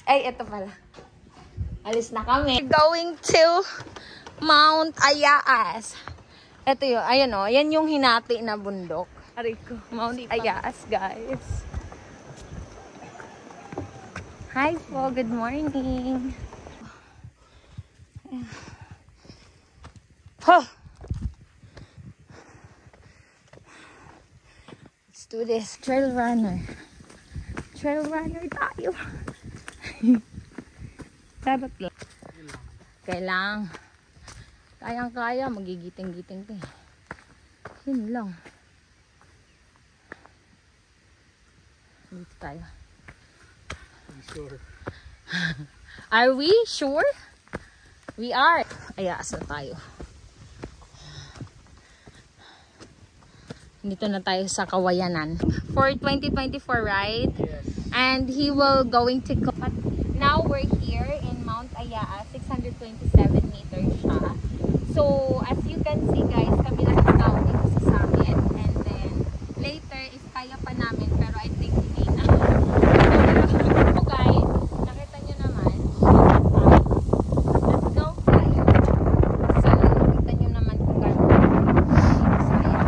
Ay, ito pala. Alis na kami. Going to Mount Ayaas. Ito yun. Ayan o. Yan yung hinati na bundok. Ariko. Mount Ayaas, guys. Hi po. Good morning. Oh. Let's do this. Trail runner. Trail runner tayo. Dapat lang. Kailang. Kayang-kaya. Magigiting-giting to. Yun lang. Dito tayo. I'm sure. Are we sure? We are. Ayaas na tayo. Dito na tayo sa Kawayanan. For 2024, right? Yes. And he will going to go. But now we're here in Mount Ayaas, 627 meters siya. So, as you can see guys, kami lang ang tao dito sa summit. And then, later is kaya pa namin, pero I think hindi na. So guys, nakita nyo naman, let's go tayo. So, nakita nyo naman kung gano'n. So, ayan.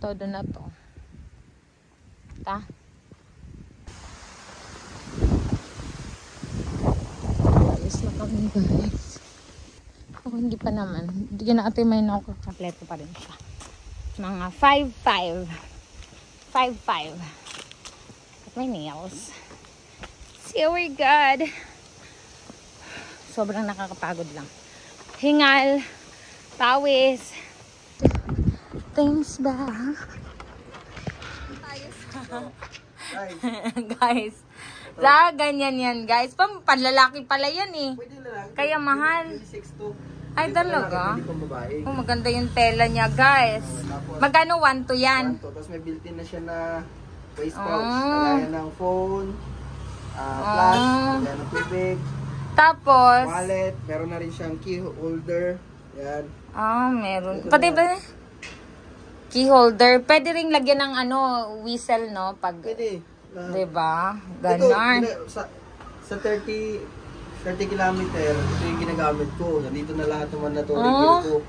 Todo na to. Ta? Alis na kami guys. Ako hindi pa naman. Hindi ka na ate may nakakapleto pa rin siya. Mga 5'5". 5'5". At may nails. See, we're good. Sobrang nakakapagod lang. Hingal. Pawis. Thanks ba? Guys. Sa ganyan yan guys. Panlalaki pala yan eh. Kaya mahal. Ay talaga? Oh, maganda yung tela niya guys. Magkano 1 to yan? Tapos may built-in na siya na waist pouch. Kagaya ng phone, flash, kagaya ng tubig. Tapos? Wallet. Meron na rin siyang key holder. Yan. Meron. Pati ba? Key holder. Pwede ring lagyan ng whistle no? Pag, pwede. Diba? Ganon. Ito, sa 30 kilometer, ito yung ginagamit ko. Nandito na lahat ng mandatory gear ko.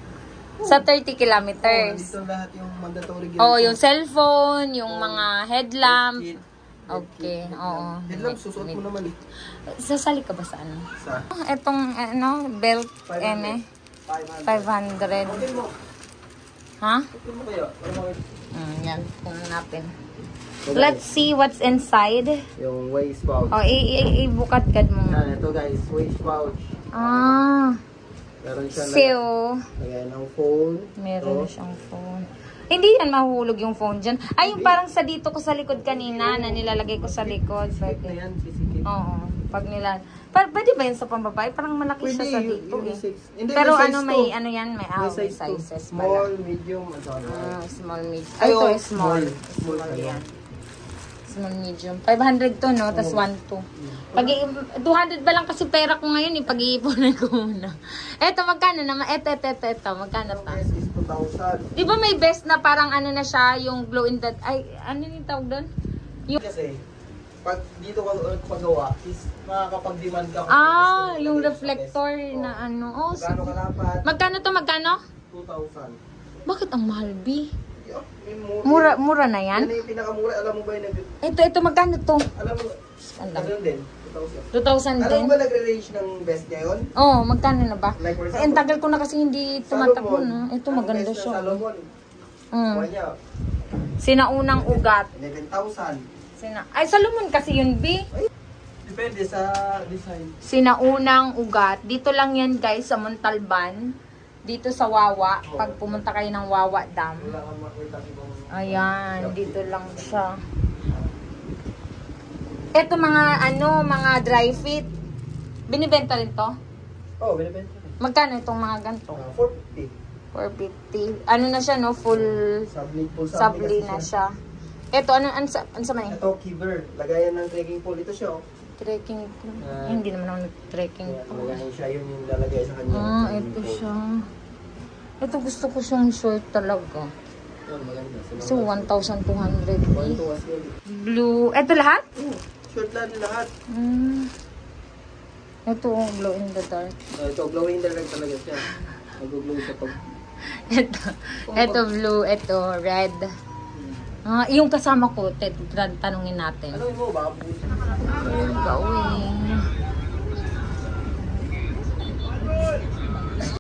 Sa 30 kilometers? Nandito lahat yung mandatory gear ko. ko. Yung cellphone, yung mga headlamp. Okay, oo. Headlamp, susuot mo naman eh. Sasali ka ba sa ano? Sa? Etong, belt, 500. 500. Okay mo. Ha? Okay mo kaya? Yan, kunin natin. Let's see what's inside. Yung waist pouch. Oh, ibukat-kat mo. Ito guys, waist pouch. Meron siya lagay ng phone. Meron siyang phone. Hindi yan mahulog yung phone dyan. Ay, yung parang sa dito ko sa likod kanina na nilalagay ko sa likod. Pwede na yan, sisikip. Oo, pag pwede ba yun sa pambabae? Parang malaki siya sa dito eh. Pero may sizes. Small, medium, small, medium. Ay, ito is small. Small yan. Small, medium. 500 to, no? Tapos 1, 2. 200 ba lang kasi pera ko ngayon eh. Pag-iipunan ko muna. Eto, magkano naman? Eto. Magkano to? is 2,000. Di ba may best na parang na siya, yung glow in the... Ay, ano yung tawag doon? Kasi, pag dito ka pagawa, is makakapag-demand ka. Yung reflector na ano. Oh, magkano kalapat? Magkano to? Magkano? 2,000. Bakit ang mahal, B? Mura na yan? Yan yung pinakamura. Alam mo ba yung Ito, magkano to? Alam mo, ganun din. 2,000 din. Alam mo ba nagre-range ng best ngayon? Oo, magkano na ba? Like for Ay, ang tagal ko na kasi hindi tumatakbo na. Ito, maganda siya. Salomon. Sinaunang ugat. 11,000. Ay, Salomon kasi yun, B. Depende sa design. Sinaunang ugat. Dito lang yan, guys, sa Montalban. Dito sa Wawa. Pag pumunta kayo ng Wawa Dam. Ayan, dito lang siya. Ito mga dry fit. Binibenta rin to? Oo, binibenta rin. Magkano itong mga ganito? 450. 450. Ano na siya, no? Full sabli na siya. Ito, ano sa man? Ito, kiver. Lagayan ng trekking pole. Ito siya, Trekking pole. Hindi naman ako nag-trekking pole. Lagayan siya, yun yung lalagay sa kanya. Ito siya. Ito gusto ko siyang short talaga. So, 1,200. Blue. Ito lahat? short lang lahat. Ito, glow in the dark. Ito, glowing in the dark talaga siya. Nag-glow siya pag... Ito blue, ito red. Yung kasama ko, tanungin natin. Ano mo, baka We're going